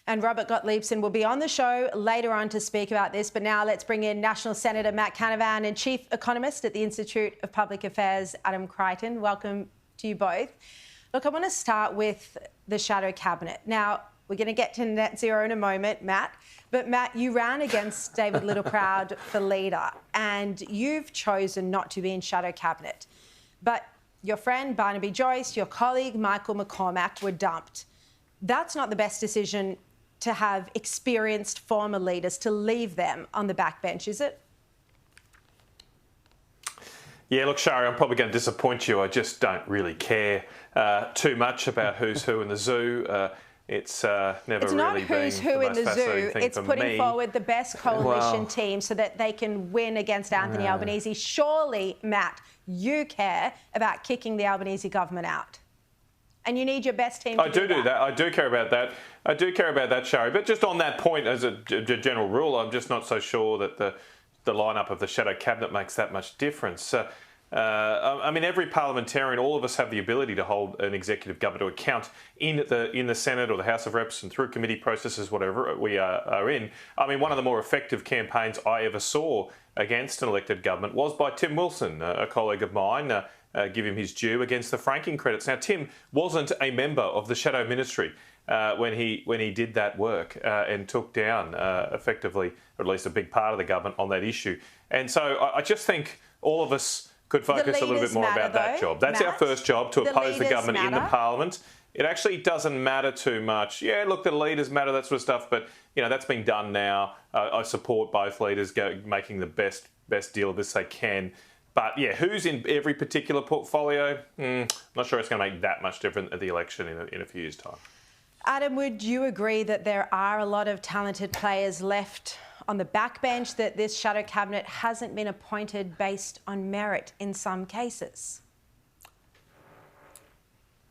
And Robert Gottliebson will be on the show later on to speak about this. But now let's bring in National Senator Matt Canavan and Chief Economist at the Institute of Public Affairs, Adam Crichton. Welcome to you both. Look, I want to start with the shadow cabinet. Now, we're going to get to net zero in a moment, Matt. But Matt, you ran against David Littleproud for leader and you've chosen not to be in shadow cabinet. But your friend Barnaby Joyce, your colleague Michael McCormack were dumped. That's not the best decision to have experienced former leaders, to leave them on the backbench, is it? Yeah, look, Sharri, I'm probably going to disappoint you. I just don't really care too much about who's who in the zoo. It's never it's really not been who's who in the zoo. It's putting forward the best coalition team so that they can win against Anthony Albanese. Surely, Matt, you care about kicking the Albanese government out. And you need your best team to do that. I do care about that. I do care about that, Sharri. But just on that point, as a general rule, I'm just not so sure that the lineup of the shadow cabinet makes that much difference. I mean, every parliamentarian, all of us have the ability to hold an executive government to account in the Senate or the House of Reps and through committee processes, whatever we are in. I mean, one of the more effective campaigns I ever saw against an elected government was by Tim Wilson, a colleague of mine. Give him his due against the franking credits. Now, Tim wasn't a member of the shadow ministry when he did that work and took down effectively, or at least a big part of the government on that issue. And so I just think all of us could focus a little bit more about that job. That's our first job, to oppose the government in the parliament. It actually doesn't matter too much. Yeah, look, the leaders matter, that sort of stuff, but you know that's been done now. I support both leaders making the best deal of this they can. But yeah, who's in every particular portfolio? I'm not sure it's going to make that much difference at the election in a few years' time. Adam, would you agree that there are a lot of talented players left on the backbench, that this shadow cabinet hasn't been appointed based on merit in some cases?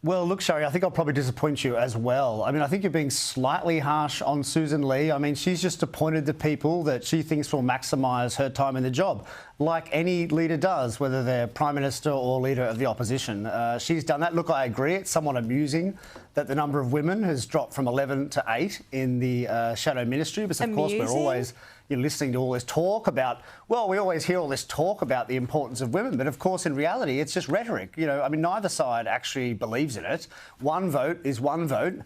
Well, look, Sharri, I think I'll probably disappoint you as well. I mean, I think you're being slightly harsh on Susan Lee. I mean, she's just appointed the people that she thinks will maximise her time in the job, like any leader does, whether they're Prime Minister or Leader of the Opposition. She's done that. Look, I agree, it's somewhat amusing that the number of women has dropped from 11 to 8 in the shadow ministry, but of course we're always listening to all this talk about, well, we always hear all this talk about the importance of women, but of course in reality it's just rhetoric. You know, I mean, neither side actually believes in it. One vote is one vote,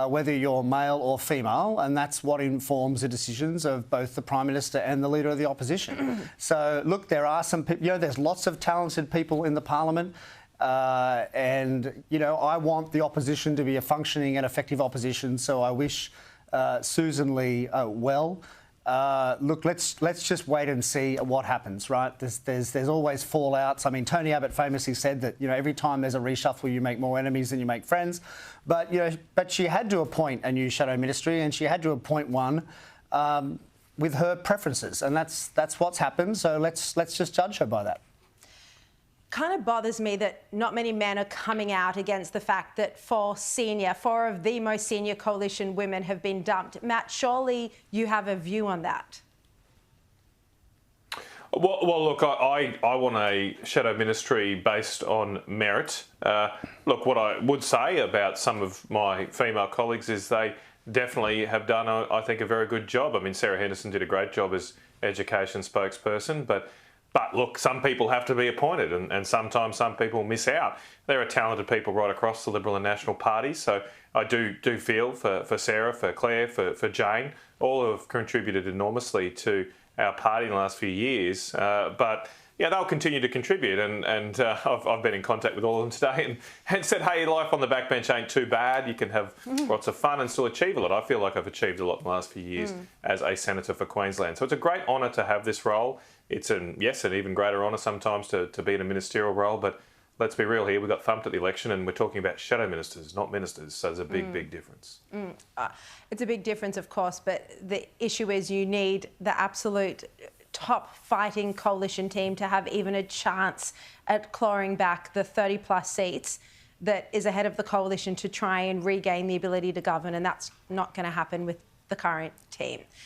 whether you're male or female, and that's what informs the decisions of both the Prime Minister and the Leader of the Opposition. So look, there are some people, you know, there's lots of talented people in the Parliament. And, you know, I want the opposition to be a functioning and effective opposition, so I wish Susan Lee well. Look, let's just wait and see what happens, right? There's always fallouts. I mean, Tony Abbott famously said that, you know, every time there's a reshuffle, you make more enemies than you make friends. But, you know, but she had to appoint a new shadow ministry, and she had to appoint one with her preferences, and that's what's happened. So let's just judge her by that. Kind of bothers me that not many men are coming out against the fact that four of the most senior coalition women have been dumped. Matt, surely you have a view on that. Well, look, I want a shadow ministry based on merit. Look, what I would say about some of my female colleagues is they definitely have done, I think, a very good job. I mean, Sarah Henderson did a great job as education spokesperson, but look, some people have to be appointed and sometimes some people miss out. There are talented people right across the Liberal and National parties, so I do feel for Sarah, for Claire, for Jane, all who have contributed enormously to our party in the last few years. But yeah, they'll continue to contribute, and I've been in contact with all of them today and said, hey, life on the backbench ain't too bad. You can have lots of fun and still achieve a lot. I feel like I've achieved a lot in the last few years as a senator for Queensland. So it's a great honour to have this role. It's an even greater honour sometimes to be in a ministerial role, but let's be real here. We got thumped at the election and we're talking about shadow ministers, not ministers. So there's a big difference. It's a big difference, of course, but the issue is you need the absolute top fighting coalition team to have even a chance at clawing back the 30-plus seats that is ahead of the coalition to try and regain the ability to govern, and that's not going to happen with the current team.